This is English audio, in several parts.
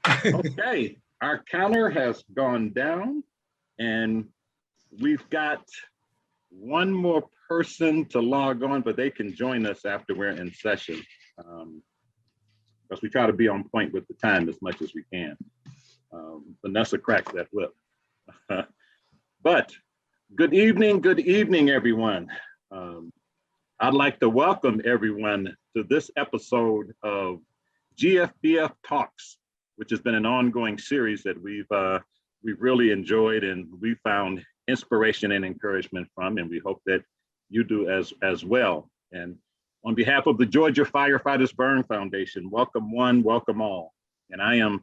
Okay, our counter has gone down and we've got one more person to log on, but they can join us after we're in session. Because we try to be on point with the time as much as we can. Vanessa cracks that whip. But good evening, everyone. I'd like to welcome everyone to this episode of GFBF Talks, which has been an ongoing series that we've really enjoyed and we found inspiration and encouragement from, and we hope that you do as well. And on behalf of the Georgia Firefighters Burn Foundation, welcome one, welcome all. And I am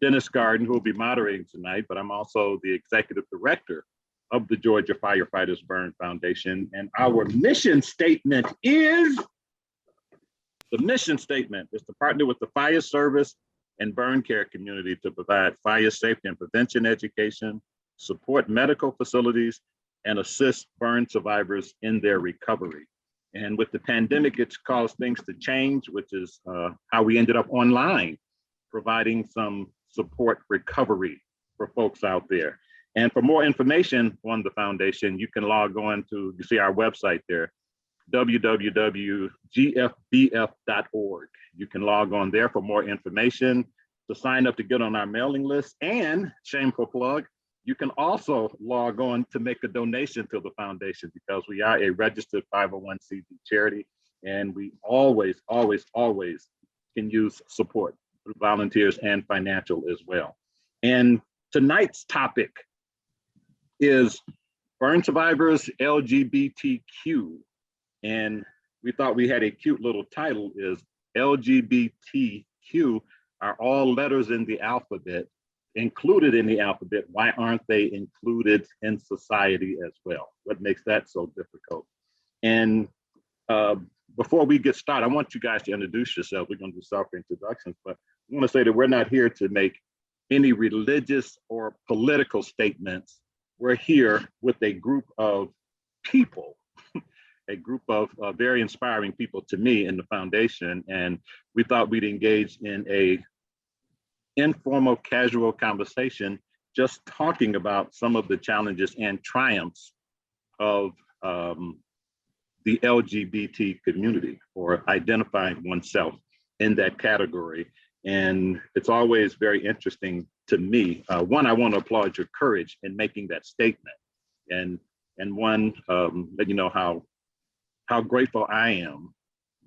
Dennis Garden, who will be moderating tonight, but I'm also the executive director of the Georgia Firefighters Burn Foundation. And our mission statement is, the mission statement is to partner with the fire service and burn care community to provide fire safety and prevention education, support medical facilities, and assist burn survivors in their recovery. And with the pandemic, it's caused things to change, which is how we ended up online, providing some support recovery for folks out there. And for more information on the foundation, you can log on to, you see our website there, www.gfbf.org. You can log on there for more information, to sign up to get on our mailing list, and shameful plug, you can also log on to make a donation to the foundation because we are a registered 501c3 charity, and we always can use support through volunteers and financial as well. And tonight's topic is burn survivors, LGBTQ. And we thought we had a cute little title, is LGBTQ are all letters in the alphabet, included in the alphabet. Why aren't they included in society as well? What makes that so difficult? And before we get started, I want you guys to introduce yourself. We're going to do self-introductions, but I want to say that we're not here to make any religious or political statements. We're here with a group of people, a group of very inspiring people to me in the foundation, and we thought we'd engage in a informal, casual conversation, just talking about some of the challenges and triumphs of the LGBT community, or identifying oneself in that category. And it's always very interesting to me. One, I want to applaud your courage in making that statement, and one, let you know how grateful I am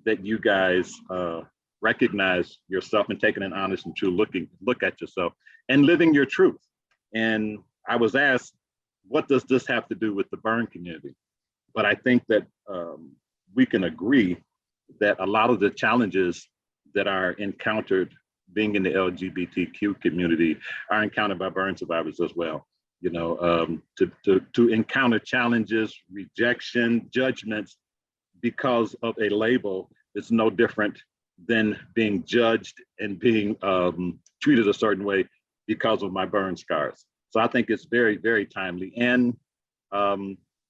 that you guys recognize yourself and taking an honest and true look at yourself and living your truth. And I was asked, what does this have to do with the burn community? But I think that we can agree that a lot of the challenges that are encountered being in the LGBTQ community are encountered by burn survivors as well. You know, to encounter challenges, rejection, judgments because of a label is no different than being judged and being treated a certain way because of my burn scars. So I think it's very, very timely, and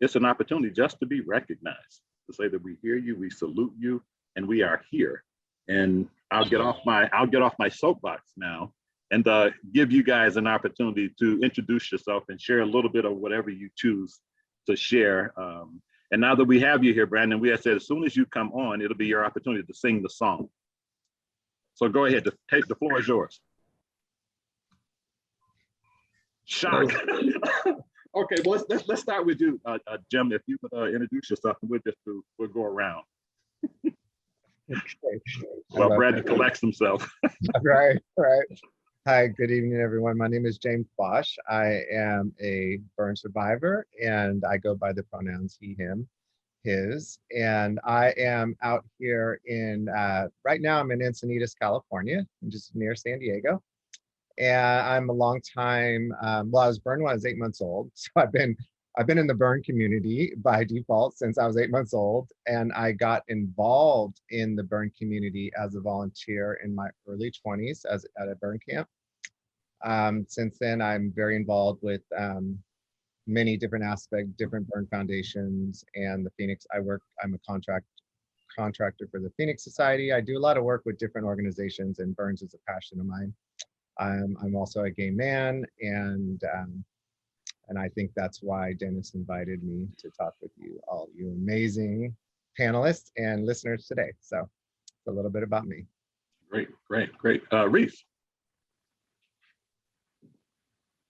it's an opportunity just to be recognized, to say that we hear you, we salute you, and we are here. And I'll get off my soapbox now and give you guys an opportunity to introduce yourself and share a little bit of whatever you choose to share. And now that we have you here, Brandon, we have said as soon as you come on, it'll be your opportunity to sing the song. So go ahead, the floor is yours. Shock. Okay, well, let's start with you, Jim. If you could introduce yourself, and we'll go around. Well, Brandon collects himself. Right. Hi, good evening, everyone. My name is James Bosch. I am a burn survivor, and I go by the pronouns he, him, his. And I am out here in, right now I'm in Encinitas, California, just near San Diego. And I'm a long time, well, I was burned when I was 8 months old. So I've been in the burn community by default since I was 8 months old. And I got involved in the burn community as a volunteer in my early 20s at a burn camp. Since then, I'm very involved with many different aspects, different burn foundations, and the Phoenix. I'm a contractor for the Phoenix Society. I do a lot of work with different organizations, and burns is a passion of mine. I'm also a gay man, and I think that's why Dennis invited me to talk with you all, you amazing panelists and listeners today. So it's a little bit about me. Great, great, great. Reese.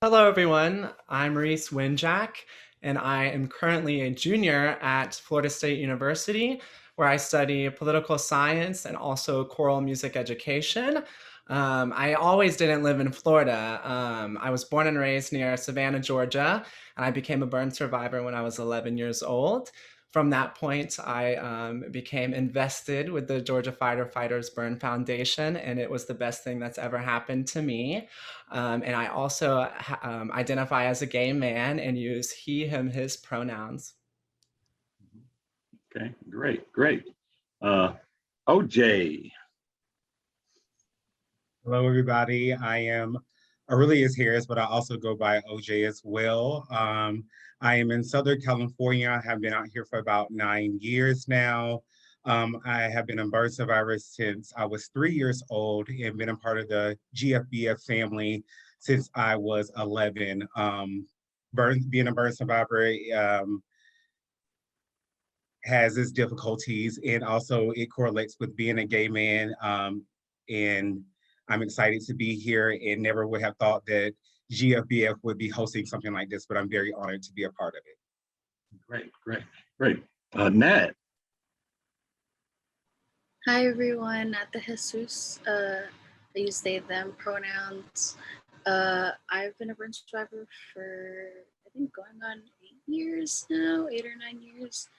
Hello, everyone. I'm Reese Winjack, and I am currently a junior at Florida State University, where I study political science and also choral music education. I always didn't live in Florida. I was born and raised near Savannah, Georgia, and I became a burn survivor when I was 11 years old. From that point, I became invested with the Georgia Fighter Fighters Burn Foundation, and it was the best thing that's ever happened to me. And I also identify as a gay man and use he, him, his pronouns. Okay, great, great. OJ. Hello, everybody. I am Aurelius Harris, but I also go by OJ as well. I am in Southern California. I have been out here for about 9 years now. I have been a burn survivor since I was 3 years old and been a part of the GFBF family since I was 11. Being a burn survivor has its difficulties, and also it correlates with being a gay man. And I'm excited to be here and never would have thought that GFBF would be hosting something like this, but I'm very honored to be a part of it. Great, great, great. Nat. Hi everyone, at the Jesus. I use they, them pronouns. I've been a burn survivor for, I think, going on 8 years now, 8 or 9 years.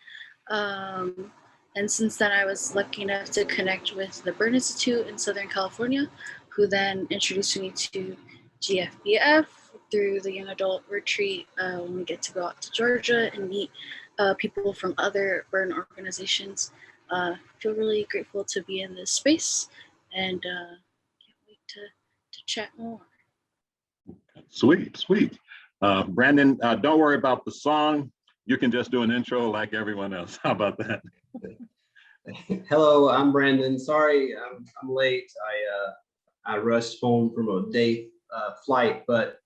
And since then, I was lucky enough to connect with the Burn Institute in Southern California, who then introduced me to GFBF through the young adult retreat when we get to go out to Georgia and meet people from other burn organizations. Feel really grateful to be in this space and can't wait to chat more. Sweet, sweet. Brandon, don't worry about the song. You can just do an intro like everyone else. How about that? Hello, I'm Brandon. Sorry, I'm late. I rushed home from a day flight, but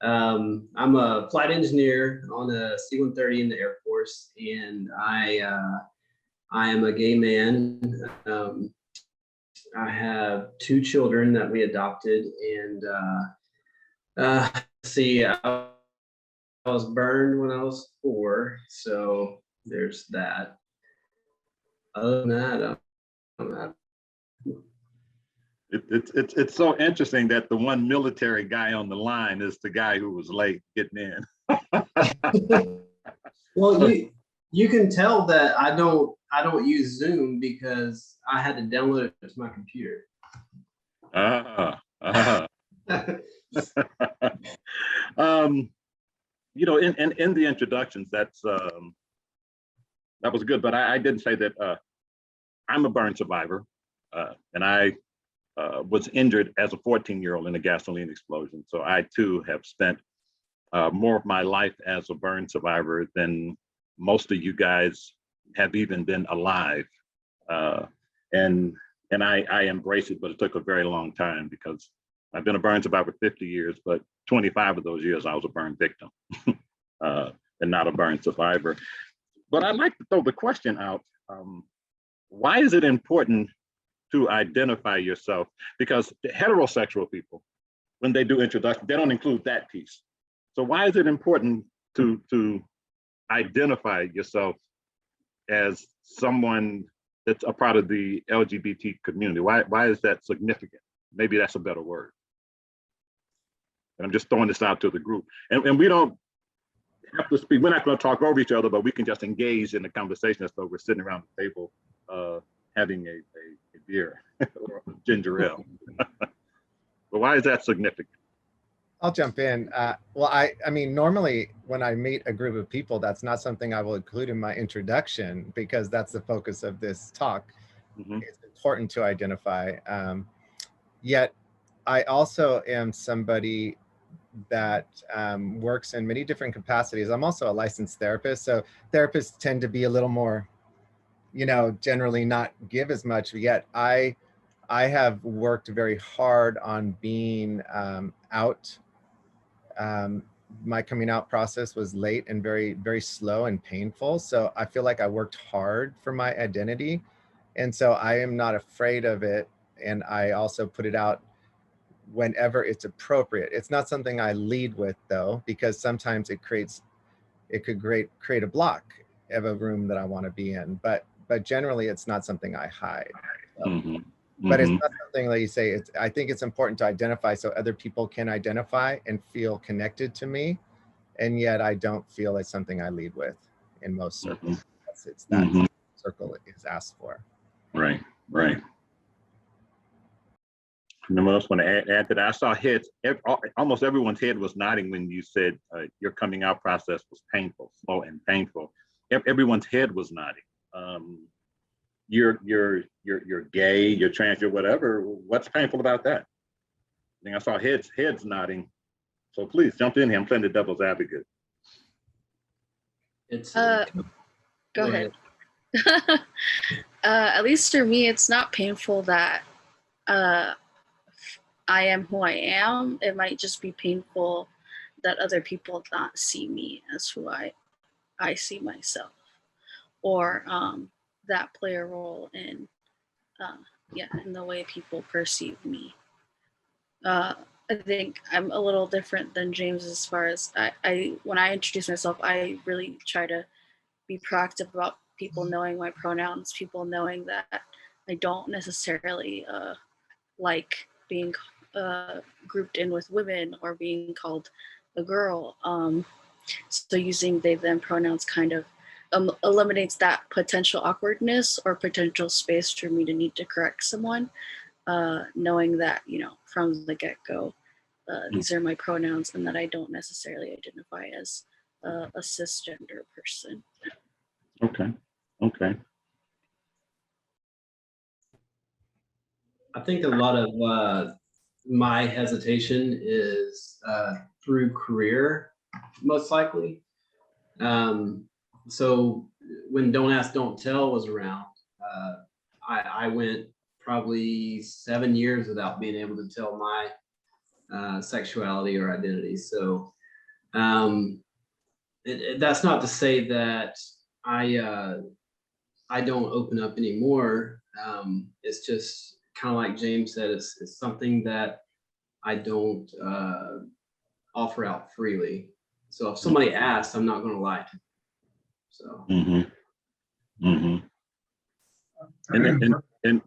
I'm a flight engineer on a C-130 in the Air Force, and I am a gay man. I have 2 children that we adopted, and see, I was burned when I was 4, so there's that. Other than that, it's so interesting that the one military guy on the line is the guy who was late getting in. well, you can tell that I don't use Zoom because I had to download it to my computer. You know, in the introductions, that was good, but I didn't say that I'm a burn survivor, and I was injured as a 14-year-old in a gasoline explosion. So I too have spent more of my life as a burn survivor than most of you guys have even been alive. And I embrace it, but it took a very long time because I've been a burn survivor 50 years, but 25 of those years I was a burn victim and not a burn survivor. But I'd like to throw the question out. Why is it important to identify yourself? Because the heterosexual people, when they do introduction, they don't include that piece. So why is it important to identify yourself as someone that's a part of the LGBT community? Why is that significant? Maybe that's a better word. And I'm just throwing this out to the group. And we don't have to speak, we're not going to talk over each other, but we can just engage in the conversation as though we're sitting around the table having a beer or a ginger ale. But why is that significant? I'll jump in. Well, I mean, normally when I meet a group of people, that's not something I will include in my introduction because that's the focus of this talk. Mm-hmm. It's important to identify. Yet I also am somebody that works in many different capacities. I'm also a licensed therapist. So therapists tend to be a little more, you know, generally not give as much, yet I I have worked very hard on being out. My coming out process was late and very, very slow and painful. So I feel like I worked hard for my identity. And so I am not afraid of it. And I also put it out whenever it's appropriate. It's not something I lead with though, because sometimes it could create a block of a room that I want to be in. But generally it's not something I hide. So. Mm-hmm. But it's not something like you say, I think it's important to identify so other people can identify and feel connected to me. And yet I don't feel it's something I lead with in most circles. It's that circle is asked for. Right, right. Anyone else want to add to that? I saw heads, almost everyone's head was nodding when you said your coming out process was painful, slow and painful. Everyone's head was nodding. You're gay, you're trans, you're whatever. What's painful about that? I think I saw heads nodding. So please jump in here. I'm playing the devil's advocate. It's Go ahead. At least for me, it's not painful that I am who I am. It might just be painful that other people not see me as who I see myself, or that play a role in in the way people perceive me. I think I'm a little different than James as far as I when I introduce myself, I really try to be proactive about people knowing my pronouns, people knowing that I don't necessarily like being grouped in with women or being called a girl. So using they, them pronouns kind of eliminates that potential awkwardness or potential space for me to need to correct someone, knowing that, from the get-go, these are my pronouns and that I don't necessarily identify as a cisgender person. Okay, okay. I think a lot of my hesitation is through career, most likely. So when Don't Ask, Don't Tell was around, I went probably 7 years without being able to tell my sexuality or identity. So that's not to say that I don't open up anymore. It's just kind of like James said, it's something that I don't offer out freely. So if somebody asks, I'm not going to lie to them. So.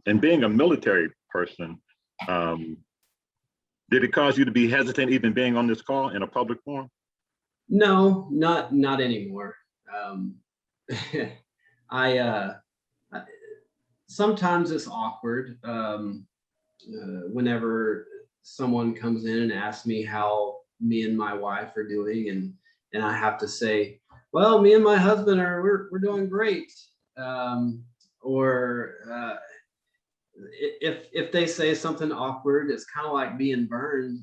And being a military person, did it cause you to be hesitant even being on this call in a public forum? No, not anymore. I sometimes it's awkward whenever someone comes in and asks me how me and my wife are doing, and I have to say, well, me and my husband we're doing great. Or if they say something awkward, it's kind of like being burned.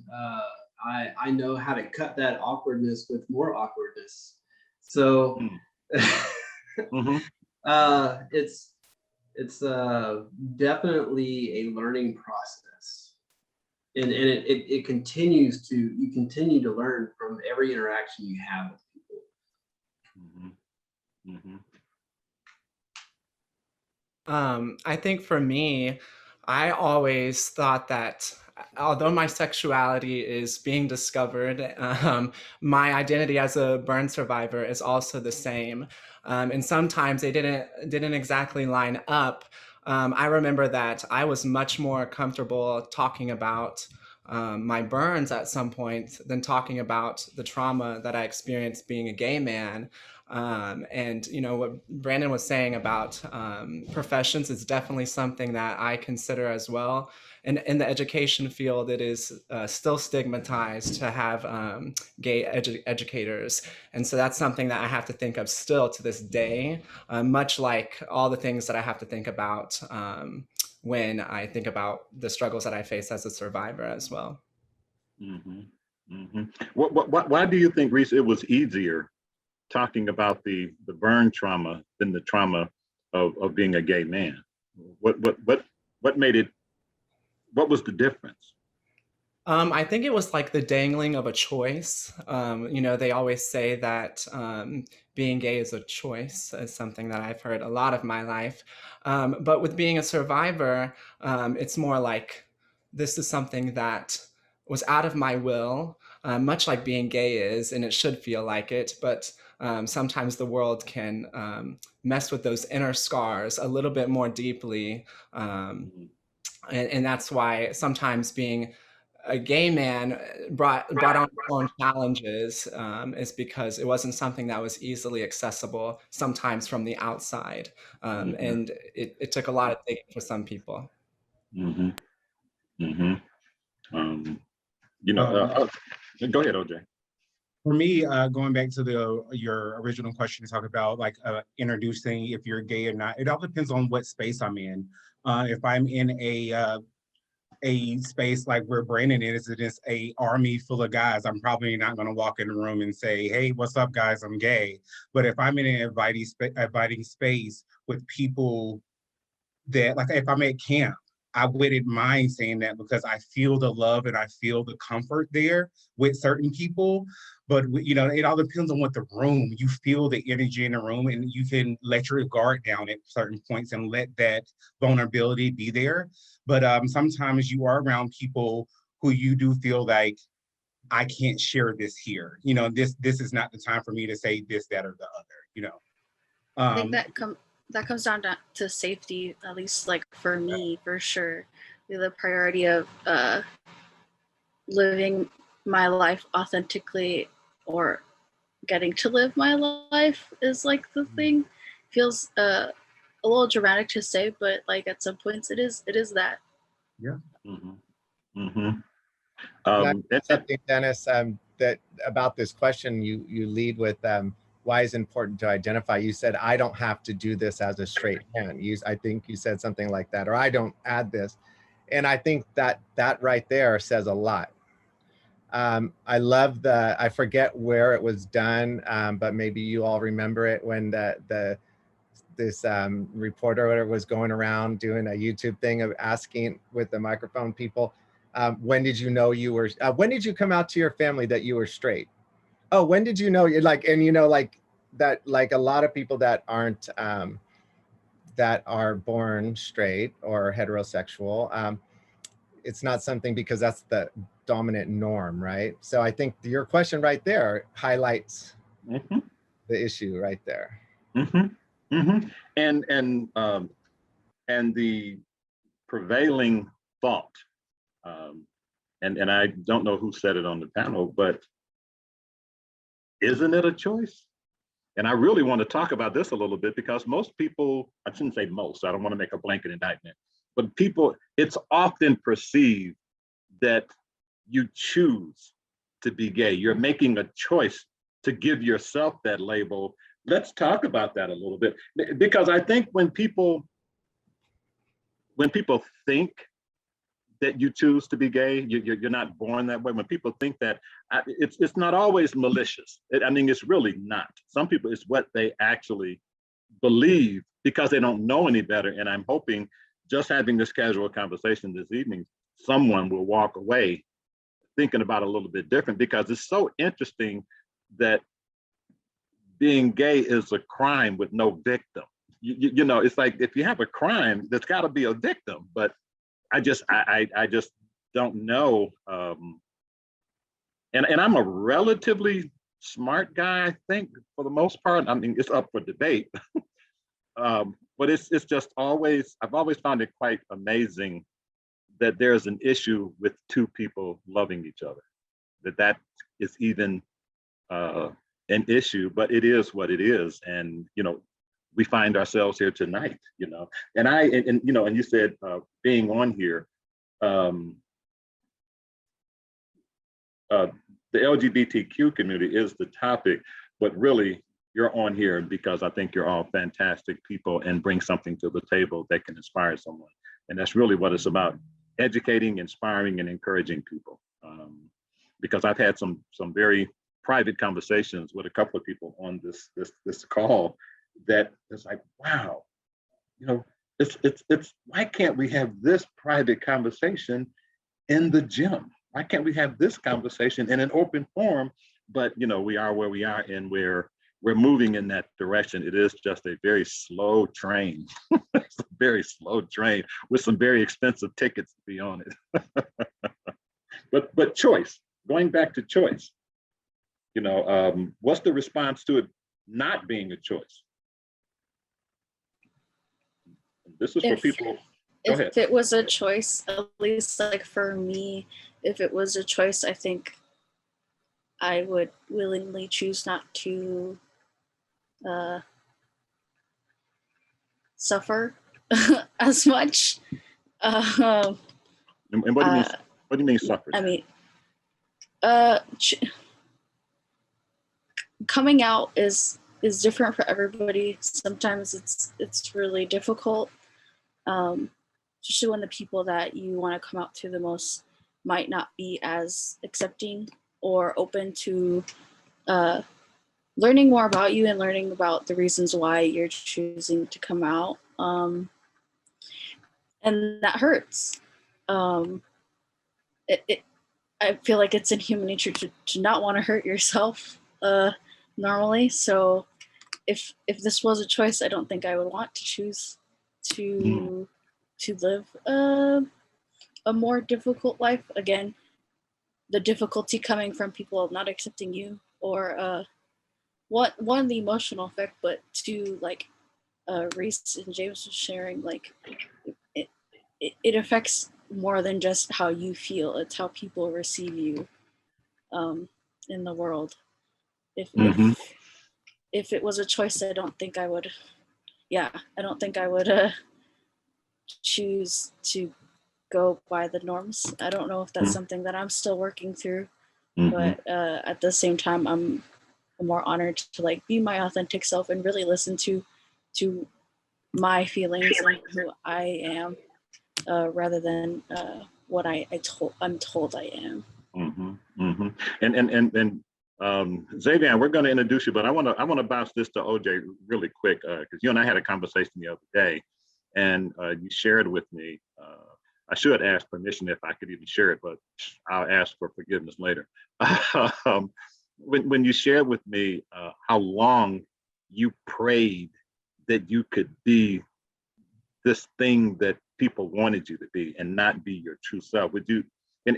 I know how to cut that awkwardness with more awkwardness. So it's definitely a learning process, and it continues to, you continue to learn from every interaction you have with people. I think for me, I always thought that although my sexuality is being discovered, my identity as a burn survivor is also the same. And sometimes they didn't exactly line up. I remember that I was much more comfortable talking about my burns at some point than talking about the trauma that I experienced being a gay man. And what Brandon was saying about professions is definitely something that I consider as well. And in the education field, it is still stigmatized to have gay educators. And so that's something that I have to think of still to this day, much like all the things that I have to think about when I think about the struggles that I face as a survivor as well. Why do you think, Reese, it was easier talking about the burn trauma than the trauma of being a gay man? What made it what was the difference? I think it was like the dangling of a choice. They always say that being gay is a choice, is something that I've heard a lot of my life. But with being a survivor, it's more like this is something that was out of my will, much like being gay is, and it should feel like it. But sometimes the world can mess with those inner scars a little bit more deeply. And that's why sometimes being a gay man brought on its own challenges, is because it wasn't something that was easily accessible sometimes from the outside. And it took a lot of digging for some people. Mm-hmm. Mm-hmm. Go ahead, OJ. For me, going back to your original question to talk about like introducing if you're gay or not, it all depends on what space I'm in. If I'm in a space like where Brandon is, it is a army full of guys, I'm probably not going to walk in the room and say, hey, what's up, guys, I'm gay. But if I'm in an inviting space with people that, like if I'm at camp, I wouldn't mind saying that because I feel the love and I feel the comfort there with certain people. But it all depends on what the room, you feel the energy in the room, and you can let your guard down at certain points and let that vulnerability be there. But sometimes you are around people who you do feel like, I can't share this here. This is not the time for me to say this, that, or the other. I think that comes down to safety, at least like for me, for sure. The priority of living my life authentically, or getting to live my life, is like the thing. Feels a little dramatic to say, but like at some points it is that. Yeah. Mm-hmm. Mm-hmm. Something, Dennis, that about this question you lead with, why is it important to identify? You said, I don't have to do this as a straight man. I think you said something like that, or I don't add this. And I think that right there says a lot. I love I forget where it was done, but maybe you all remember it when this reporter was going around doing a YouTube thing of asking with the microphone people, when did you know you were, when did you come out to your family that you were straight? Oh, when did you know you're like, and like that, like a lot of people that aren't, that are born straight or heterosexual, it's not something, because that's the dominant norm, right? So I think your question right there highlights the issue right there. Mm-hmm. Mm-hmm. And the prevailing thought, and I don't know who said it on the panel, but isn't it a choice? And I really want to talk about this a little bit, because most people, I shouldn't say most, I don't want to make a blanket indictment, but people, it's often perceived that you choose to be gay. You're making a choice to give yourself that label. Let's talk about that a little bit, because I think when people think that you choose to be gay, you're not born that way. When people think that, it's not always malicious. It's really not. Some people, it's what they actually believe because they don't know any better. And I'm hoping, just having this casual conversation this evening, someone will walk away thinking about it a little bit different, because it's so interesting that being gay is a crime with no victim. It's like, if you have a crime, there's got to be a victim. But I just don't know. And I'm a relatively smart guy, I think, for the most part. It's up for debate. But it's just always, I've always found it quite amazing that there's an issue with two people loving each other, that is even an issue, but it is what it is. And, we find ourselves here tonight, and you said being on here, the LGBTQ community is the topic, but really you're on here because I think you're all fantastic people and bring something to the table that can inspire someone. And that's really what it's about: educating, inspiring, and encouraging people. Because I've had some very private conversations with a couple of people on this call that it's like, wow, it's why can't we have this private conversation in the gym? Why can't we have this conversation in an open forum? But we are where we are, and we're moving in that direction. It is just a very slow train. It's a very slow train with some very expensive tickets to be on it. But choice, going back to choice, what's the response to it not being a choice? This is for people. Go ahead. If it was a choice, at least like for me, if it was a choice, I think I would willingly choose not to suffer as much. And what do you mean? What do you mean suffer? I mean, coming out is different for everybody. Sometimes it's really difficult, especially when the people that you want to come out to the most might not be as accepting or open to learning more about you and learning about the reasons why you're choosing to come out. And that hurts. I feel like it's in human nature to not want to hurt yourself normally. So if this was a choice, I don't think I would want to choose to live a more difficult life. Again, the difficulty coming from people not accepting you, or one the emotional effect, but two, like Reese and James was sharing, like it affects more than just how you feel. It's how people receive you in the world. If it was a choice, I don't think I would. Yeah, I don't think I would choose to go by the norms. I don't know if that's something that I'm still working through, but at the same time, I'm more honored to like be my authentic self and really listen to my feelings and who I am, rather than what I'm told I am. And Xavier, we're going to introduce you, but I want to bounce this to OJ really quick, because you and I had a conversation the other day, and you shared with me. I should ask permission if I could even share it, but I'll ask for forgiveness later. When you shared with me how long you prayed that you could be this thing that people wanted you to be and not be your true self, would you? And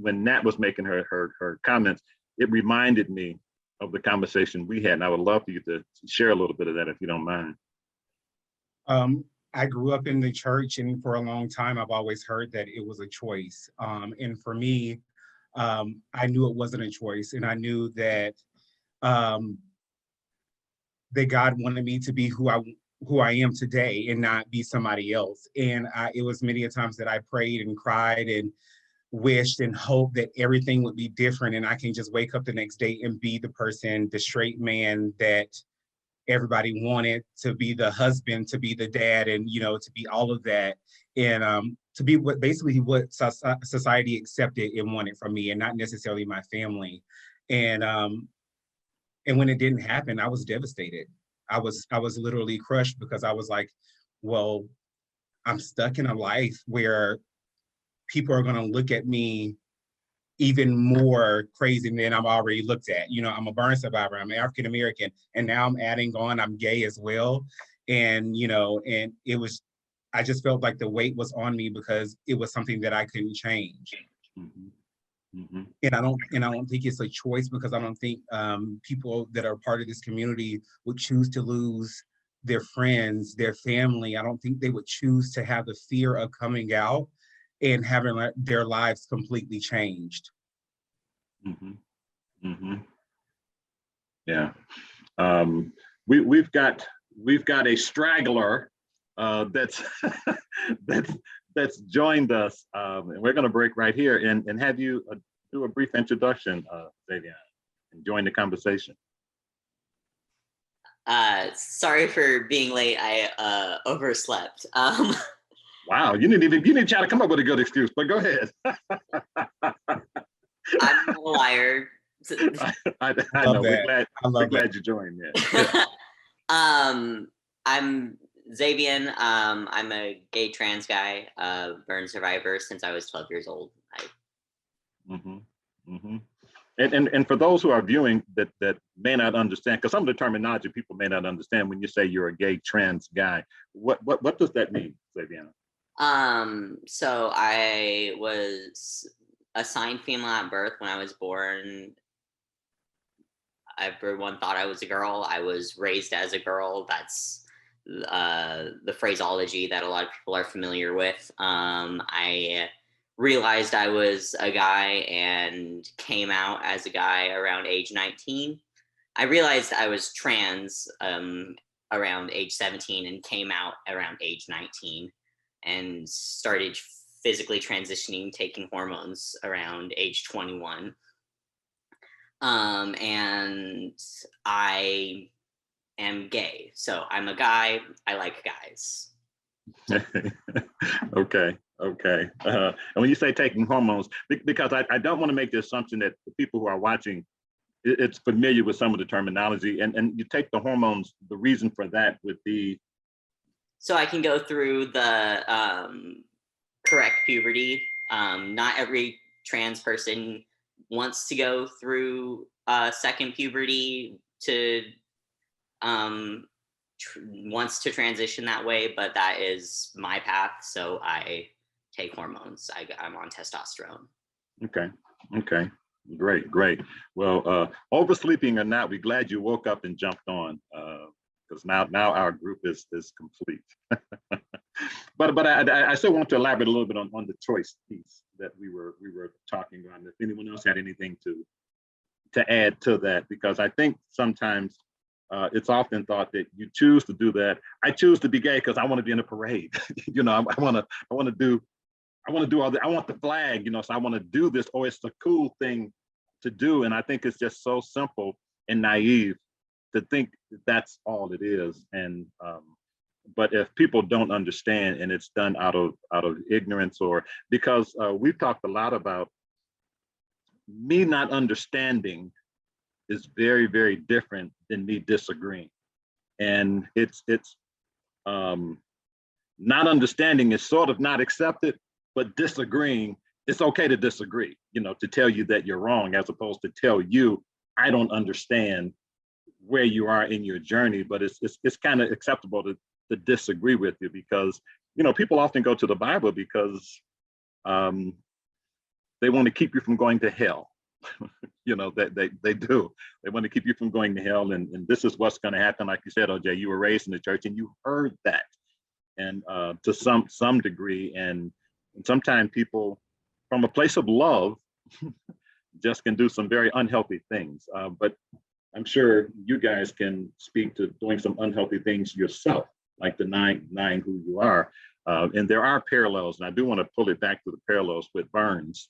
when Nat was making her comments, it reminded me of the conversation we had, and I would love for you to share a little bit of that if you don't mind. I grew up in the church, and for a long time, I've always heard that it was a choice. And for me, I knew it wasn't a choice, and I knew that that God wanted me to be who I am today and not be somebody else. And it was many a times that I prayed and cried and wished and hoped that everything would be different, and I can just wake up the next day and be the person, the straight man that everybody wanted, to be the husband, to be the dad, and to be all of that, and to be what society accepted and wanted from me, and not necessarily my family. And when it didn't happen, I was devastated. I was literally crushed, because I was like, well, I'm stuck in a life where people are going to look at me even more crazy than I'm already looked at. I'm a burn survivor, I'm African American, and now I'm adding on, I'm gay as well. And, and it was, I just felt like the weight was on me because it was something that I couldn't change. And I don't think it's a choice, because I don't think people that are part of this community would choose to lose their friends, their family. I don't think they would choose to have the fear of coming out and having their lives completely changed. Yeah, we've got a straggler that's that's joined us, and we're going to break right here and have you do a brief introduction, Xavier, and join the conversation. Sorry for being late. I overslept. Wow, you didn't try to come up with a good excuse, but go ahead. I'm a liar. I know. We're glad you joined. Yeah. I'm Xavier, I'm a gay trans guy, burn survivor since I was 12 years old. Mm-hmm. Mm-hmm. And for those who are viewing that may not understand, because some of the terminology people may not understand when you say you're a gay trans guy, what does that mean, Xavier? So I was assigned female at birth when I was born. Everyone thought I was a girl. I was raised as a girl. That's the phraseology that a lot of people are familiar with. I realized I was a guy and came out as a guy around age 19. I realized I was trans around age 17 and came out around age 19 and started physically transitioning, taking hormones around age 21. And I am gay. So I'm a guy. I like guys. Okay. And when you say taking hormones, because I don't want to make the assumption that the people who are watching, it's familiar with some of the terminology, and you take the hormones, the reason for that would be? So I can go through the correct puberty. Not every trans person wants to go through second puberty to wants to transition that way, but that is my path. So I take hormones. I'm on testosterone. Okay. Great. Well, oversleeping or not, we're glad you woke up and jumped on, because now our group is complete. But I still want to elaborate a little bit on the choice piece that we were talking about. If anyone else had anything to add to that, because I think sometimes it's often thought that you choose to do that. I choose to be gay because I want to be in a parade. I want to do all that. I want the flag, so I want to do this, or it's a cool thing to do. And I think it's just so simple and naive to think that's all it is. And but if people don't understand, and it's done out of ignorance, or because we've talked a lot about me not understanding is very, very different than me disagreeing. And it's not understanding is sort of not accepted, but disagreeing, it's okay to disagree, to tell you that you're wrong, as opposed to tell you, I don't understand where you are in your journey. But it's kind of acceptable to disagree with you, because, people often go to the Bible because they want to keep you from going to hell. That they do. They want to keep you from going to hell. And this is what's going to happen. Like you said, OJ, you were raised in the church and you heard that. And to some degree, and sometimes people from a place of love just can do some very unhealthy things. But I'm sure you guys can speak to doing some unhealthy things yourself, like denying who you are. And there are parallels, and I do want to pull it back to the parallels with Burns,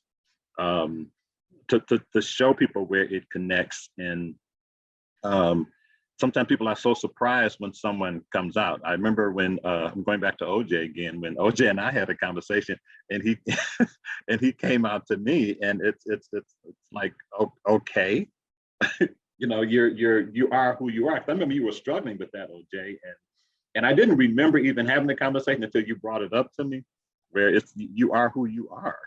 to show people where it connects. And sometimes people are so surprised when someone comes out. I remember when I'm going back to OJ again, when OJ and I had a conversation, and he and he came out to me, and it's like, okay, you are who you are. I remember you were struggling with that, OJ, and I didn't remember even having the conversation until you brought it up to me, where it's you are who you are,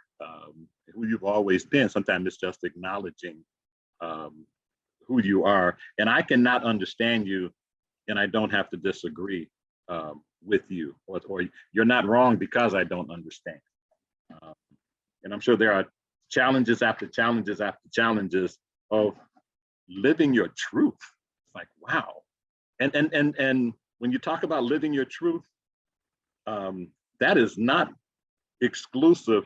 who you've always been. Sometimes it's just acknowledging who you are. And I cannot understand you, and I don't have to disagree with you, or you're not wrong because I don't understand. And I'm sure there are challenges after challenges after challenges of living your truth. It's like, wow. And when you talk about living your truth, that is not exclusive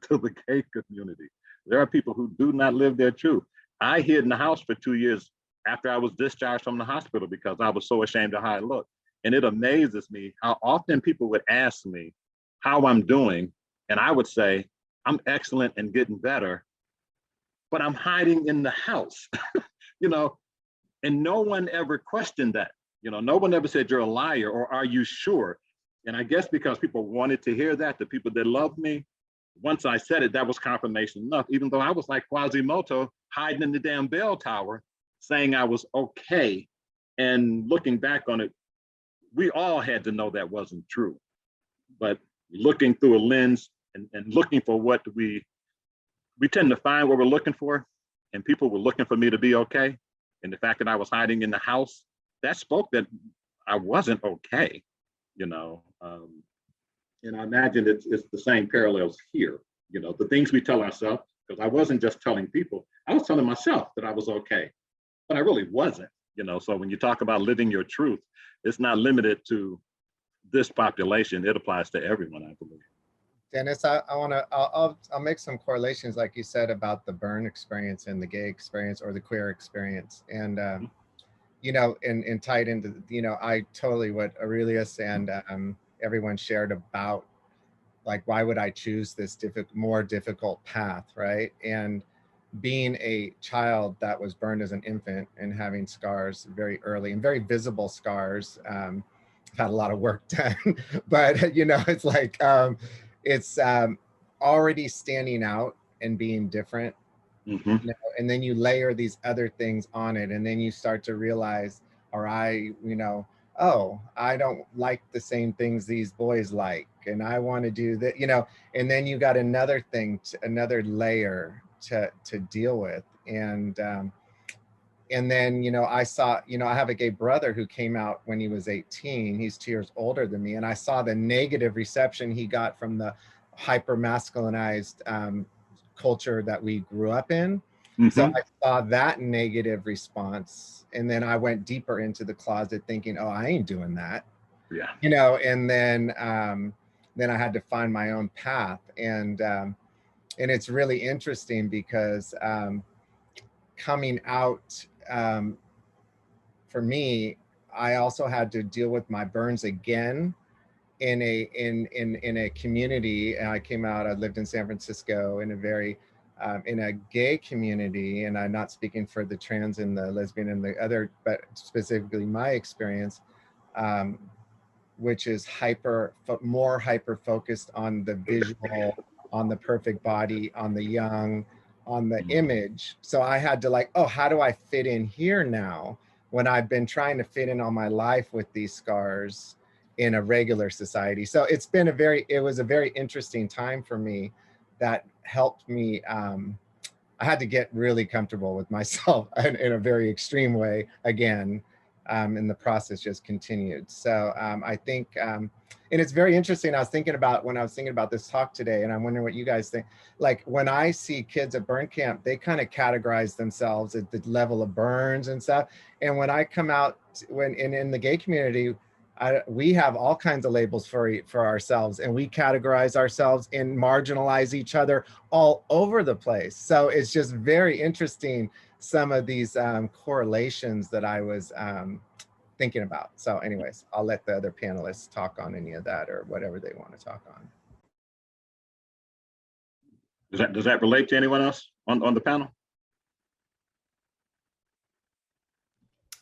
to the gay community. There are people who do not live their truth. I hid in the house for 2 years after I was discharged from the hospital because I was so ashamed of how I looked. And it amazes me how often people would ask me how I'm doing, and I would say, I'm excellent and getting better, but I'm hiding in the house, and no one ever questioned that. No one ever said you're a liar, or are you sure? And I guess because people wanted to hear that, the people that loved me, once I said it, that was confirmation enough, even though I was like Quasimodo hiding in the damn bell tower saying I was okay. And looking back on it, we all had to know that wasn't true. But looking through a lens and looking for what we tend to find what we're looking for, and people were looking for me to be okay. And the fact that I was hiding in the house, that spoke that I wasn't okay, you know. And I imagine it's the same parallels here, you know, the things we tell ourselves, because I wasn't just telling people, I was telling myself that I was okay, but I really wasn't, you know. So when you talk about living your truth, it's not limited to this population, it applies to everyone, I believe. Dennis, I'll make some correlations, like you said, about the burn experience and the gay experience or the queer experience. And, you know, and tied into, you know, I totally what Aurelius and everyone shared about, like, why would I choose this more difficult path, right? And being a child that was burned as an infant and having scars very early and very visible scars, I've had a lot of work done, but, you know, it's like, it's already standing out and being different, you know, and then you layer these other things on it, and then you start to realize, or you know, oh, I don't like the same things these boys like, and I want to do that, you know, and then you got another thing, another layer to deal with. And then, you know, I saw, you know, I have a gay brother who came out when he was 18. He's 2 years older than me. And I saw the negative reception he got from the hyper masculinized culture that we grew up in. So I saw that negative response. And then I went deeper into the closet thinking, oh, I ain't doing that. Yeah. You know, and then I had to find my own path. And it's really interesting because coming out, for me, I also had to deal with my burns again in a community. And I came out, I lived in San Francisco in a very, in a gay community, and I'm not speaking for the trans and the lesbian and the other, but specifically my experience, which is more hyper focused on the visual, on the perfect body, on the young, on the image. So I had to like, oh, how do I fit in here now when I've been trying to fit in all my life with these scars in a regular society? So it was a very interesting time for me that helped me. I had to get really comfortable with myself in a very extreme way again. And the process just continued. So I think, and it's very interesting. I was thinking about this talk today, and I'm wondering what you guys think. Like when I see kids at burn camp, they kind of categorize themselves at the level of burns and stuff. And when I come out, in the gay community, we have all kinds of labels for ourselves, and we categorize ourselves and marginalize each other all over the place. So it's just very interesting, some of these correlations that I was thinking about. So anyways, I'll let the other panelists talk on any of that or whatever they want to talk on. Does that relate to anyone else on the panel?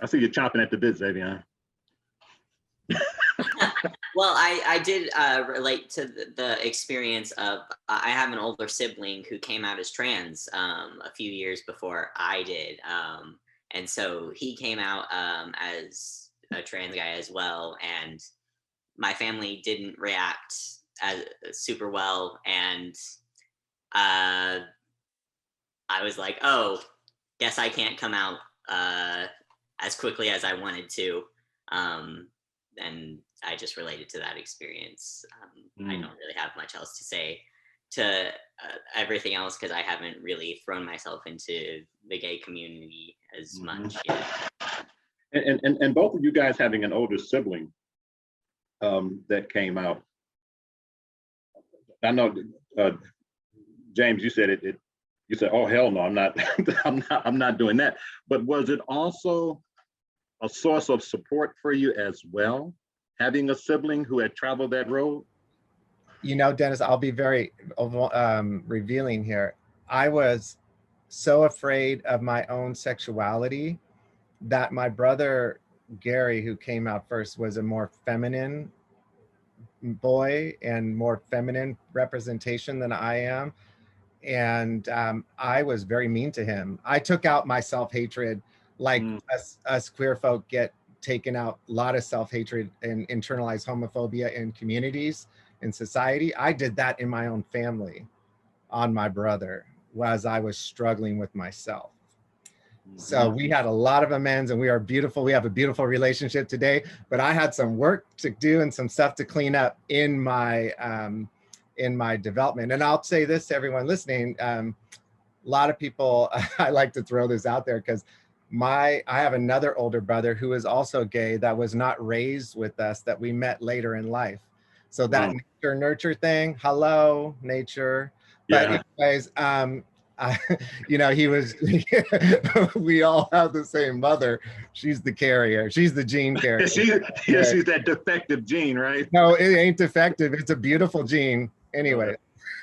I see you chomping at the bit, Xavier. Well, I did relate to the experience of, I have an older sibling who came out as trans a few years before I did. And so he came out as a trans guy as well. And my family didn't react as super well. And I was like, oh, guess I can't come out as quickly as I wanted to. And I just related to that experience. I don't really have much else to say to everything else because I haven't really thrown myself into the gay community as much yet. And both of you guys having an older sibling that came out. I know, James, you said it. You said, "Oh hell no, I'm not. I'm not doing that." But was it also a source of support for you as well, having a sibling who had traveled that road? You know, Dennis, I'll be very revealing here. I was so afraid of my own sexuality that my brother, Gary, who came out first, was a more feminine boy and more feminine representation than I am. And I was very mean to him. I took out my self-hatred like us queer folk get taken out a lot of self-hatred and internalized homophobia in communities, in society. I did that in my own family on my brother as I was struggling with myself. So we had a lot of amends, and we are beautiful. We have a beautiful relationship today, but I had some work to do and some stuff to clean up in my development. And I'll say this to everyone listening, a lot of people, I like to throw this out there because I have another older brother who is also gay that was not raised with us, that we met later in life. So that nature nurture thing, hello nature. But anyways, you know, he was, we all have the same mother. She's the carrier. She's the gene carrier. She's that defective gene, right? No, it ain't defective. It's a beautiful gene. Anyway.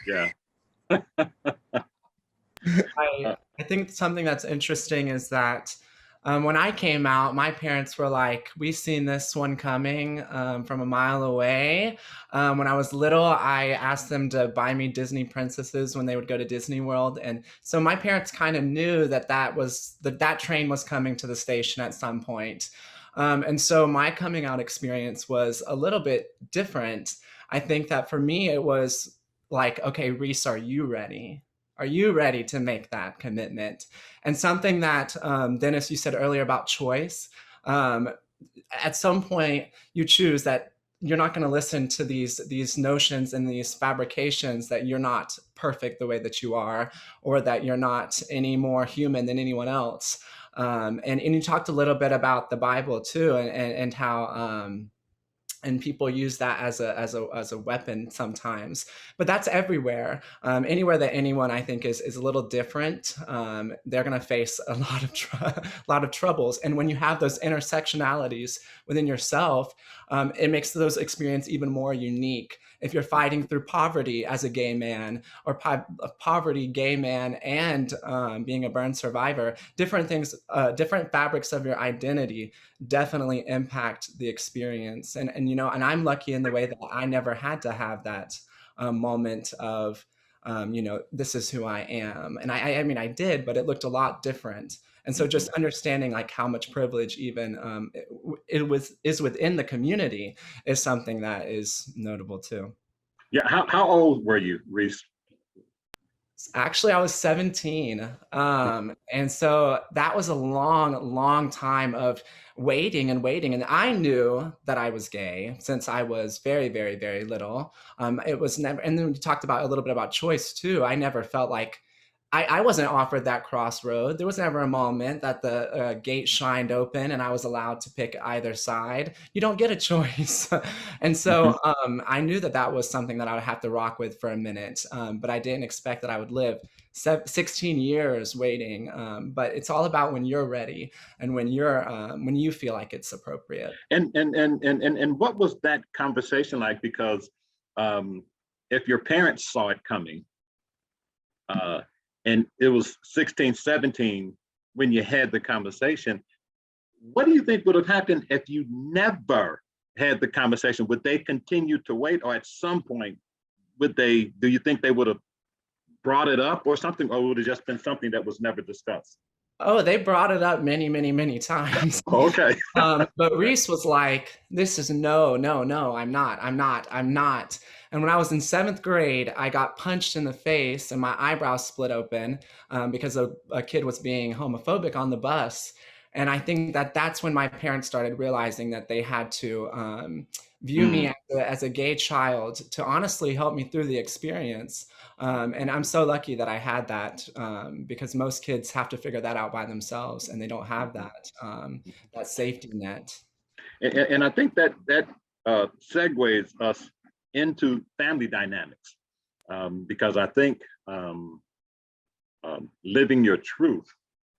Yeah. I think something that's interesting is that when I came out, my parents were like, we seen this one coming from a mile away. When I was little, I asked them to buy me Disney princesses when they would go to Disney World. And so my parents kind of knew that that train was coming to the station at some point. And so my coming out experience was a little bit different. I think that for me, it was like, okay, Reese, are you ready? Are you ready to make that commitment? And something that, Dennis, you said earlier about choice, at some point you choose that you're not going to listen to these notions and these fabrications that you're not perfect the way that you are, or that you're not any more human than anyone else. And you talked a little bit about the Bible too, and how, and people use that as a weapon sometimes, but that's everywhere. Anywhere that anyone, I think, is a little different, they're going to face a lot of troubles. And when you have those intersectionalities within yourself, it makes those experiences even more unique. If you're fighting through poverty as a gay man, or poverty, gay man, and being a burn survivor, different things, different fabrics of your identity definitely impact the experience. And you know, and I'm lucky in the way that I never had to have that moment of, you know, this is who I am. And I mean, I did, but it looked a lot different. And so just understanding like how much privilege even is within the community is something that is notable too. Yeah, how old were you, Reese? Actually, I was 17. And so that was a long time of waiting. And I knew that I was gay since I was very, very, very little. It was never, and then we talked about a little bit about choice too. I never felt like I wasn't offered that crossroad. There was never a moment that the gate shined open and I was allowed to pick either side. You don't get a choice. And so I knew that that was something that I would have to rock with for a minute, but I didn't expect that I would live 16 years waiting. But it's all about when you're ready and when you feel like it's appropriate. And what was that conversation like? Because if your parents saw it coming, and it was 16, 17 when you had the conversation, what do you think would have happened if you never had the conversation? Would they continue to wait, or at some point, do you think they would have brought it up or something, or would it just been something that was never discussed? Oh, they brought it up many times. Okay. But Reese was like, this is no, I'm not. And when I was in 7th grade, I got punched in the face and my eyebrows split open because a kid was being homophobic on the bus. And I think that that's when my parents started realizing that they had to view me as a gay child to honestly help me through the experience. And I'm so lucky that I had that because most kids have to figure that out by themselves and they don't have that safety net. And I think that segues us into family dynamics because I think living your truth,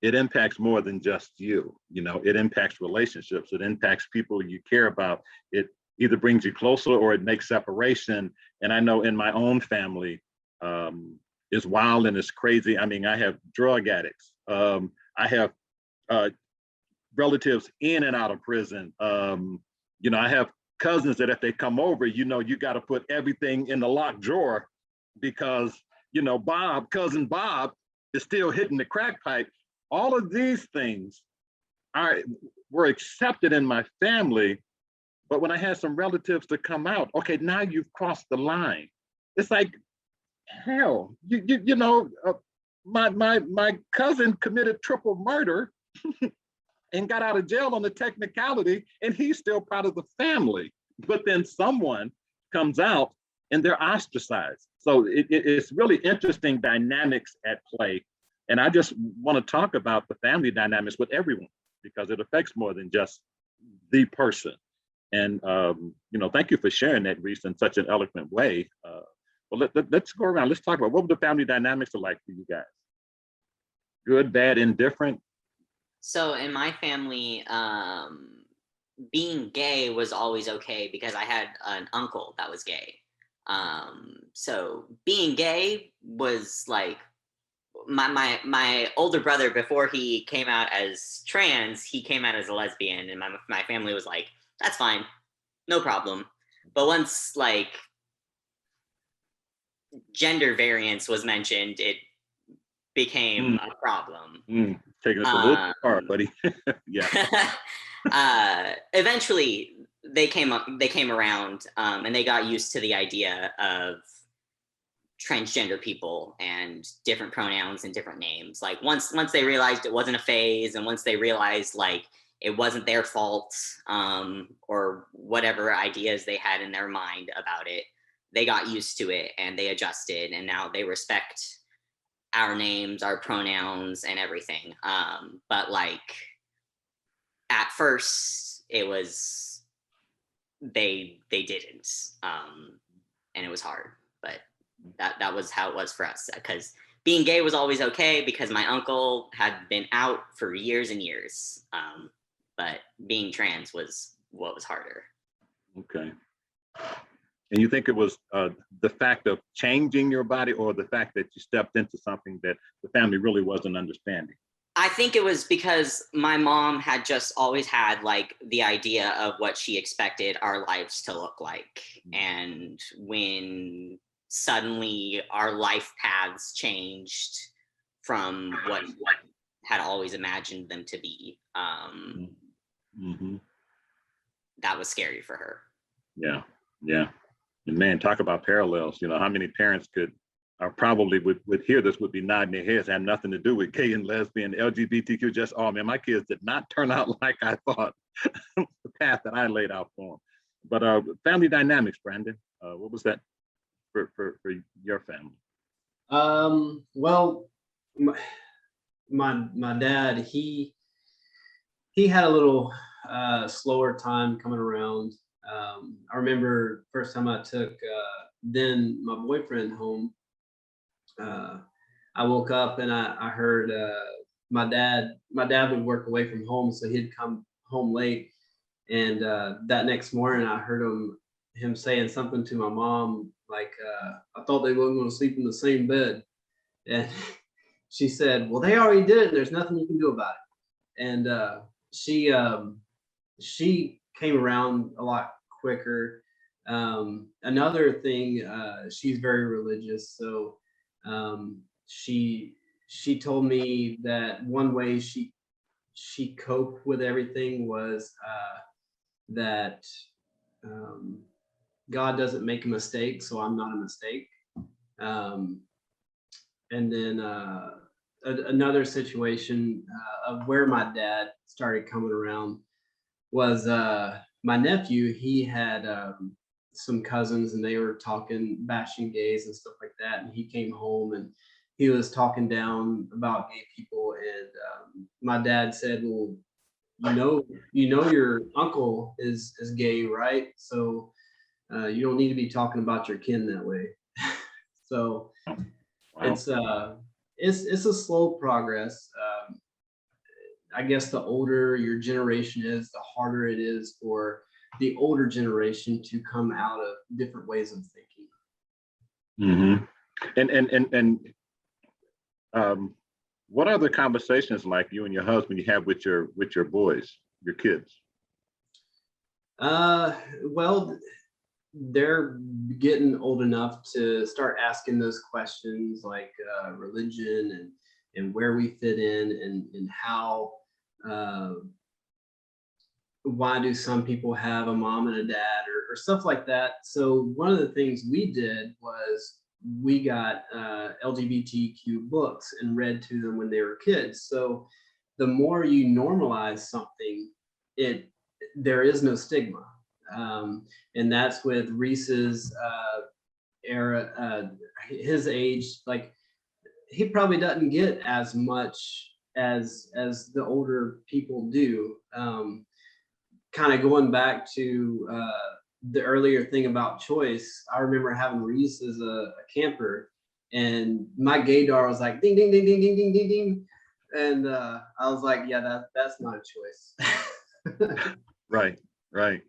it impacts more than just you. You know, it impacts relationships. It impacts people you care about. It either brings you closer or it makes separation. And I know in my own family, it's wild and it's crazy. I mean, I have drug addicts. I have relatives in and out of prison. You know, I have cousins that if they come over, you know, you got to put everything in the locked drawer because, you know, cousin Bob is still hitting the crack pipe. All of these things I were accepted in my family, but when I had some relatives to come out, okay, now you've crossed the line. It's like, hell, my cousin committed triple murder and got out of jail on the technicality, and he's still part of the family. But then someone comes out and they're ostracized. So it's really interesting dynamics at play. And I just want to talk about the family dynamics with everyone, because it affects more than just the person. And thank you for sharing that, Reese, in such an eloquent way. Well, let's go around. Let's talk about what were the family dynamics like for you guys? Good, bad, indifferent? So in my family, being gay was always okay because I had an uncle that was gay. So being gay was like, my older brother, before he came out as trans, he came out as a lesbian, and my family was like, that's fine, no problem. But once like gender variance was mentioned, it became a problem. Taking us a little too far, buddy. Yeah. Eventually they came around, and they got used to the idea of transgender people and different pronouns and different names. Like once they realized it wasn't a phase, and once they realized like it wasn't their fault, or whatever ideas they had in their mind about it, they got used to it and they adjusted, and now they respect our names, our pronouns, and everything. But like at first it was, they didn't, and it was hard, but that was how it was for us, because being gay was always okay because my uncle had been out for years and years, but being trans was what was harder. Okay. And you think it was the fact of changing your body, or the fact that you stepped into something that the family really wasn't understanding? I think it was because my mom had just always had like the idea of what she expected our lives to look like. And when suddenly our life paths changed from what had always imagined them to be, that was scary for her. Yeah. And man, talk about parallels. How many parents probably would hear this, would be nodding their heads, have nothing to do with gay and lesbian, LGBTQ, just, oh man, my kids did not turn out like I thought, the path that I laid out for them. But family dynamics, Brandon, what was that for your family? Well, my dad, he had a little slower time coming around. I remember first time I took then my boyfriend home. I woke up and I heard my dad would work away from home, so he'd come home late. And that next morning I heard him saying something to my mom, like, I thought they weren't going to sleep in the same bed. And she said, well, they already did it, and there's nothing you can do about it. And she came around a lot quicker. Another thing, she's very religious, so she told me that one way she coped with everything was that God doesn't make a mistake, so I'm not a mistake. And then another situation of where my dad started coming around was my nephew. He had some cousins, and they were talking, bashing gays and stuff like that. And he came home and he was talking down about gay people. And my dad said, well, you know your uncle is gay, right? So you don't need to be talking about your kin that way. So wow. It's a slow progress. I guess the older your generation is, the harder it is for the older generation to come out of different ways of thinking. And what are the conversations like you and your husband you have with your boys, your kids? Well, they're getting old enough to start asking those questions, like religion and where we fit in, and how why do some people have a mom and a dad or stuff like that. So one of the things we did was we got LGBTQ books and read to them when they were kids. So the more you normalize something, there is no stigma. And that's with Reese's era, his age, like he probably doesn't get as much as the older people do. Kind of going back to the earlier thing about choice, I remember having Reese as a camper, and my gaydar was like ding ding ding ding ding ding ding ding, and I was like, yeah, that's not a choice. Right, right.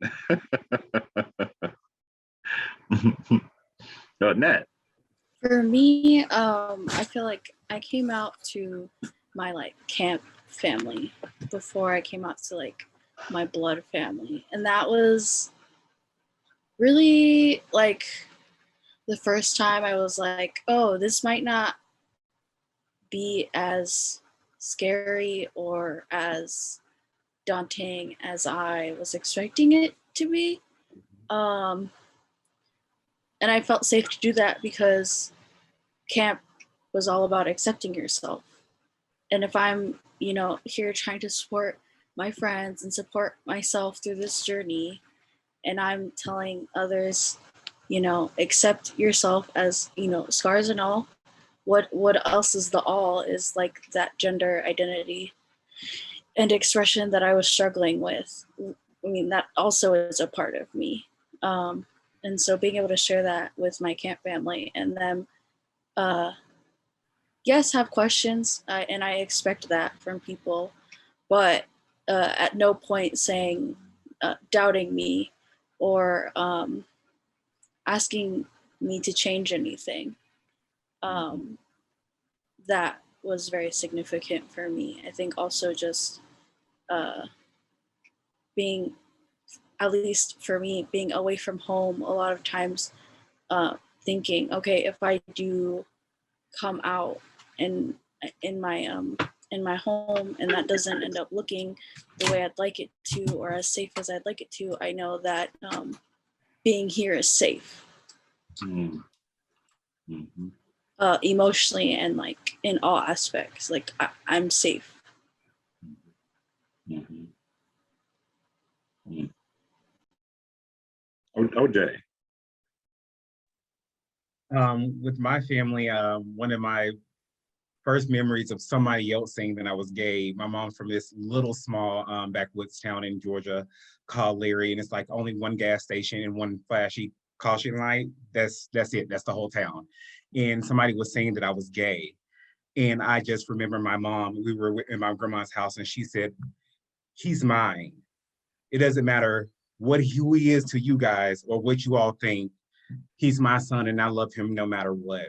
Nat. For me, I feel like I came out to my like camp family before I came out to like my blood family, and that was really like the first time I was like, oh, this might not be as scary or as daunting as I was expecting it to be. And I felt safe to do that because camp was all about accepting yourself. And if I'm, here trying to support my friends and support myself through this journey, and I'm telling others, accept yourself as, scars and all, what else is the all is like that gender identity and expression that I was struggling with. I mean, that also is a part of me. And so being able to share that with my camp family and them, yes, have questions, and I expect that from people, but at no point saying, doubting me or asking me to change anything. That was very significant for me. I think also just being, at least for me, being away from home a lot of times, thinking, okay, if I do come out in my home and that doesn't end up looking the way I'd like it to or as safe as I'd like it to, I know that being here is safe. Mm-hmm. Emotionally and like in all aspects, like I'm safe. Mm-hmm. Mm-hmm. OJ. With my family, one of my first memories of somebody else saying that I was gay. My mom's from this little small backwoods town in Georgia called Leary, and it's like only one gas station and one flashy caution light. That's it. That's the whole town. And somebody was saying that I was gay, and I just remember my mom. We were in my grandma's house, and she said, "He's mine. It doesn't matter who he is to you guys or what you all think. He's my son, and I love him no matter what."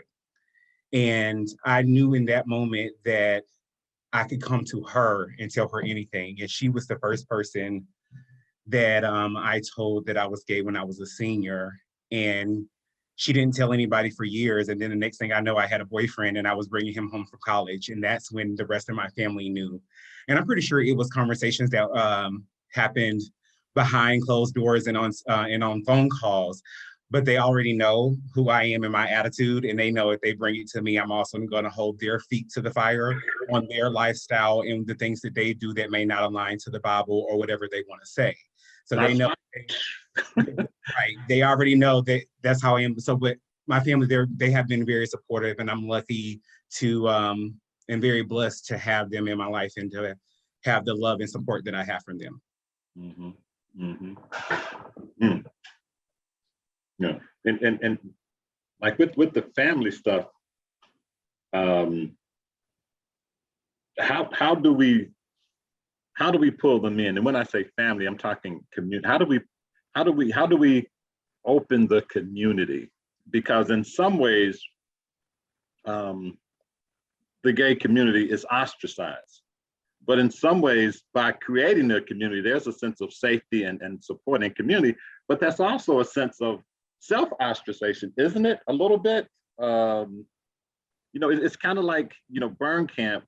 And I knew in that moment that I could come to her and tell her anything. And she was the first person that I told that I was gay when I was a senior. And she didn't tell anybody for years. And then the next thing I know, I had a boyfriend and I was bringing him home from college. And that's when the rest of my family knew. And I'm pretty sure it was conversations that happened behind closed doors and on phone calls. But they already know who I am and my attitude, and they know if they bring it to me, I'm also going to hold their feet to the fire on their lifestyle and the things that they do that may not align to the Bible or whatever they want to say. So they know, right? They already know that that's how I am. So with my family, they have been very supportive, and I'm lucky to and very blessed to have them in my life and to have the love and support that I have from them. Mm-hmm. Mm-hmm. Mm. Yeah, and like with the family stuff, how do we pull them in? And when I say family, I'm talking community. How do we open the community? Because in some ways, the gay community is ostracized. But in some ways, by creating a community, there's a sense of safety and supporting community, but that's also a sense of self-ostracization, isn't it? A little bit. It's kind of like, burn camp.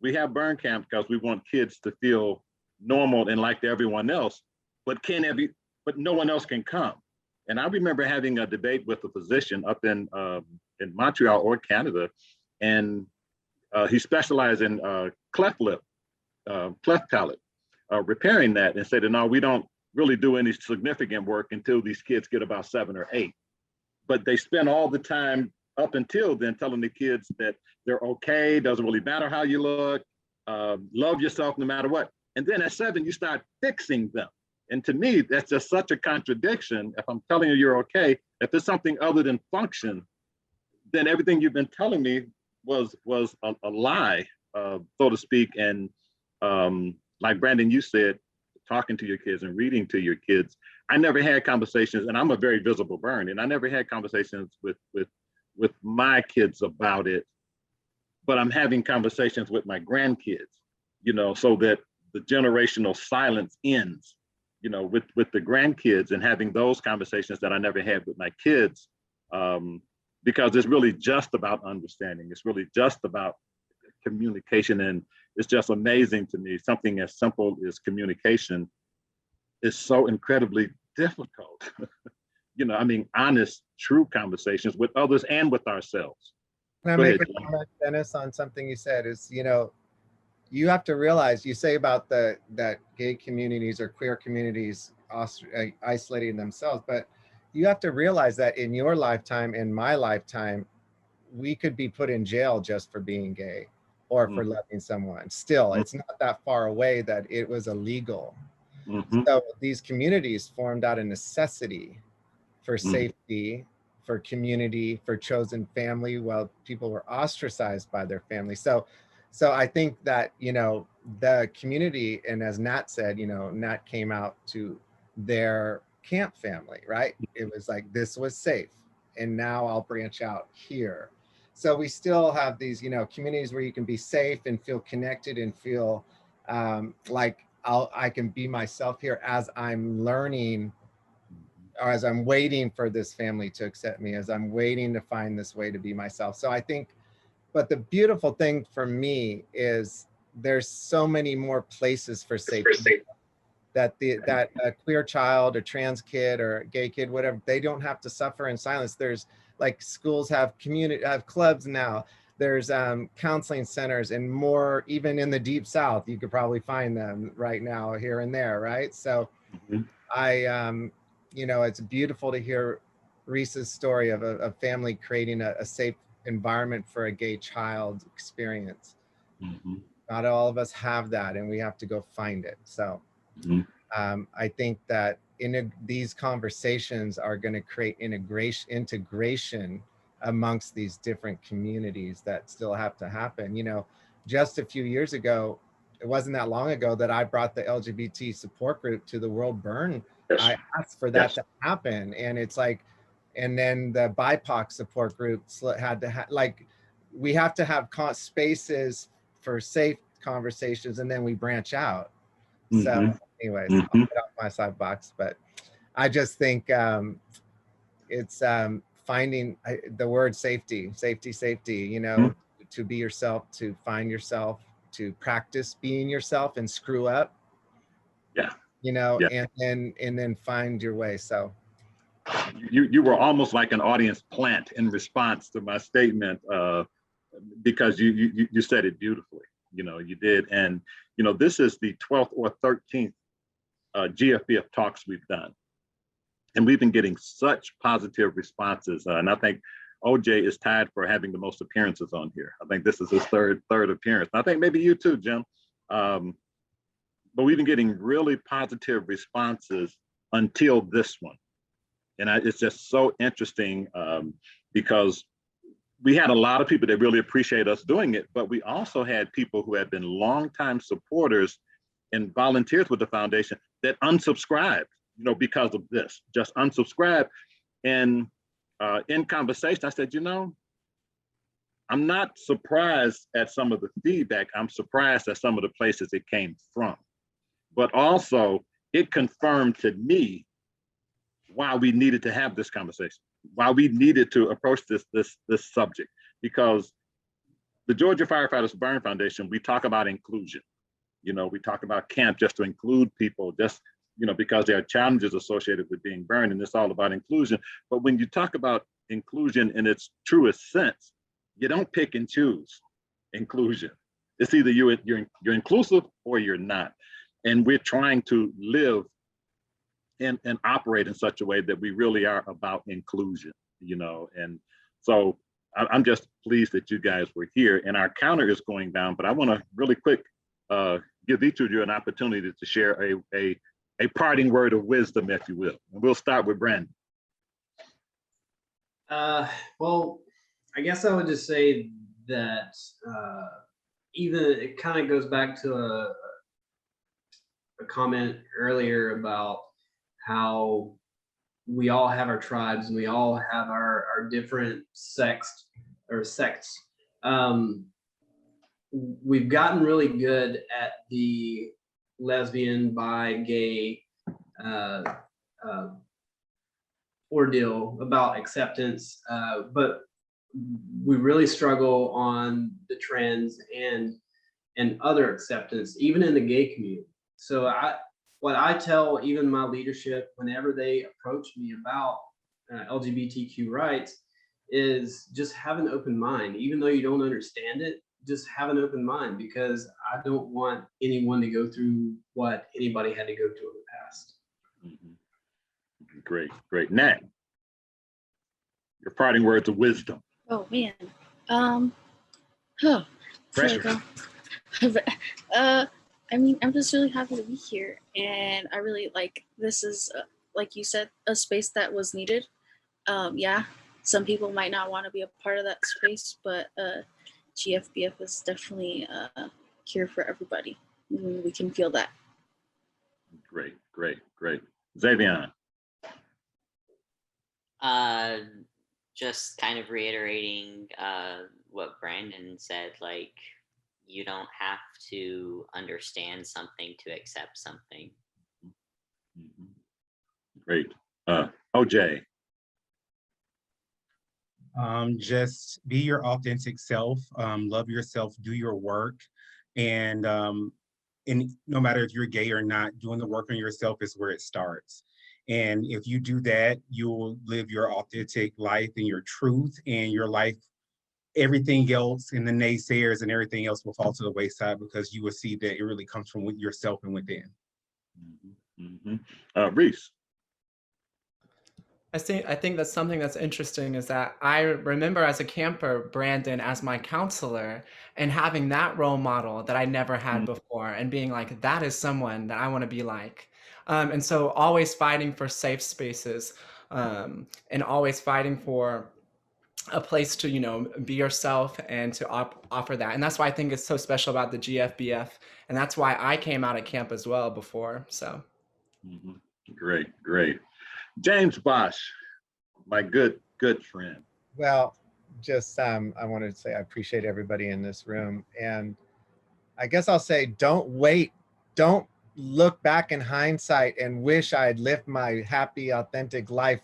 We have burn camp because we want kids to feel normal and like everyone else. but but no one else can come. And I remember having a debate with a physician up in Montreal or Canada, and he specialized in cleft lip, cleft palate, repairing that, and said, no, we don't really do any significant work until these kids get about 7 or 8. But they spend all the time up until then telling the kids that they're okay, doesn't really matter how you look, love yourself no matter what. And then at 7, you start fixing them. And to me, that's just such a contradiction. If I'm telling you you're okay, if it's something other than function, then everything you've been telling me was a lie, so to speak. And like Brandon, you said, talking to your kids and reading to your kids, I never had conversations, and I'm a very visible burn, and I never had conversations with my kids about it, but I'm having conversations with my grandkids, so that the generational silence ends, with the grandkids, and having those conversations that I never had with my kids, because it's really just about understanding. It's really just about communication. And it's just amazing to me, something as simple as communication is so incredibly difficult. Honest, true conversations with others and with ourselves. Can I make a comment, Dennis, on something you said? Is, you have to realize, you say about that gay communities or queer communities isolating themselves, but you have to realize that in your lifetime, in my lifetime, we could be put in jail just for being gay or for loving someone. Still, it's not that far away that it was illegal. So these communities formed out of necessity for safety, for community, for chosen family, while people were ostracized by their family. So I think that, the community, and as Nat said, Nat came out to their camp family, right? It was like, this was safe, and now I'll branch out here. So we still have these, communities where you can be safe and feel connected and feel like I can be myself here as I'm learning, or as I'm waiting for this family to accept me, as I'm waiting to find this way to be myself. So I think, but the beautiful thing for me is there's so many more places for safety, that a queer child, a trans kid, or a gay kid, whatever, they don't have to suffer in silence. There's, like, schools have clubs now. There's counseling centers, and more, even in the deep South, you could probably find them right now here and there, right? So it's beautiful to hear Reese's story of a family creating a safe environment for a gay child experience. Not all of us have that, and we have to go find it. So I think that these conversations are going to create integration amongst these different communities that still have to happen. Just a few years ago, it wasn't that long ago, that I brought the LGBT support group to the World Burn. I asked for that to happen, and it's like, and then the BIPOC support groups had to we have to have spaces for safe conversations, and then we branch out. So anyways, I'll get off my soapbox, but I just think it's finding the word safety, to be yourself, to find yourself, to practice being yourself and screw up, and then find your way. So you were almost like an audience plant in response to my statement, because you said it beautifully. You did. And this is the 12th or 13th GFBF talks we've done, and we've been getting such positive responses, and I think OJ is tied for having the most appearances on here. I think this is his third appearance. I think maybe you too, Jim. But we've been getting really positive responses until this one. And it's just so interesting, because we had a lot of people that really appreciate us doing it, but we also had people who had been longtime supporters and volunteers with the foundation that unsubscribed, because of this, just unsubscribed. And in conversation, I said, I'm not surprised at some of the feedback. I'm surprised at some of the places it came from. But also, it confirmed to me why we needed to have this conversation, why we needed to approach this subject. Because the Georgia Firefighters Burn Foundation, we talk about inclusion. We talk about camp just to include people, just because there are challenges associated with being burned, and it's all about inclusion. But when you talk about inclusion in its truest sense, you don't pick and choose inclusion. It's either you're inclusive or you're not. And we're trying to live and operate in such a way that we really are about inclusion, and so I'm just pleased that you guys were here, and our counter is going down, but I want to really quick give each of you an opportunity to share a parting word of wisdom, if you will. And we'll start with Brandon. Well, I guess I would just say that even it kind of goes back to a comment earlier about how we all have our tribes and we all have our different sects. We've gotten really good at the lesbian, bi, gay ordeal about acceptance, but we really struggle on the trans and other acceptance, even in the gay community. So what I tell even my leadership whenever they approach me about LGBTQ rights is just have an open mind. Even though you don't understand it, just have an open mind, because I don't want anyone to go through what anybody had to go through in the past. Mm-hmm. Great. Nat, your parting words of wisdom. Oh man. Pressure. I mean, I'm just really happy to be here, and I really this is like you said, a space that was needed. Yeah, some people might not want to be a part of that space, but GFBF is definitely here for everybody. We can feel that. Great. Xavier. Just kind of reiterating what Brandon said, you don't have to understand something to accept something. Mm-hmm. Great. OJ. Just be your authentic self, love yourself, do your work, and no matter if you're gay or not, doing the work on yourself is where it starts. And if you do that, you'll live your authentic life and your truth, and your life, everything else and the naysayers and everything else will fall to the wayside, because you will see that it really comes from yourself and within. Mm-hmm. Reese. I think that's something that's interesting is that I remember as a camper, Brandon as my counselor, and having that role model that I never had before, and being like, that is someone that I want to be like. And so always fighting for safe spaces, and always fighting for a place to, be yourself and to offer that. And that's why I think it's so special about the GFBF. And that's why I came out at camp as well before, so. Mm-hmm. Great. James Bosch, my good friend. Well, just I wanted to say I appreciate everybody in this room, and I guess I'll say don't look back in hindsight and wish I had lived my happy, authentic life.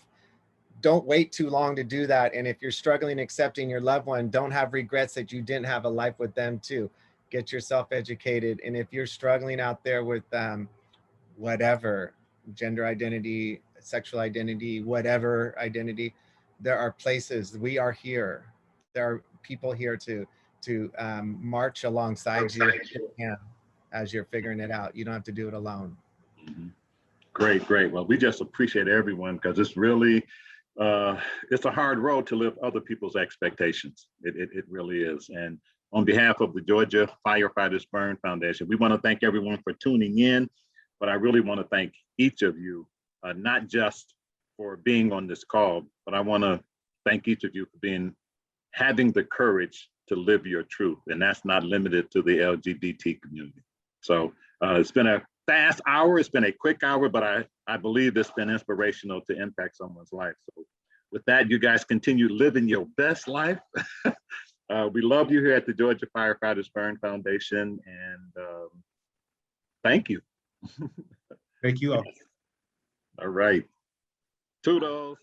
Don't wait too long to do that. And if you're struggling accepting your loved one, don't have regrets that you didn't have a life with them too. Get yourself educated. And if you're struggling out there with whatever, gender identity, sexual identity, whatever identity, there are places. We are here. There are people here to march alongside you as you're figuring it out. You don't have to do it alone. Mm-hmm. Great. Well, we just appreciate everyone, because it's really, it's a hard road to live other people's expectations. It really is. And on behalf of the Georgia Firefighters Burn Foundation, we want to thank everyone for tuning in, but I really want to thank each of you, not just for being on this call, but I want to thank each of you for having the courage to live your truth. And that's not limited to the LGBT community. So it's been a fast hour. It's been a quick hour, but I believe it's been inspirational to impact someone's life. So with that, you guys continue living your best life. We love you here at the Georgia Firefighters Burn Foundation, and thank you. Thank you all. All right. Toodles.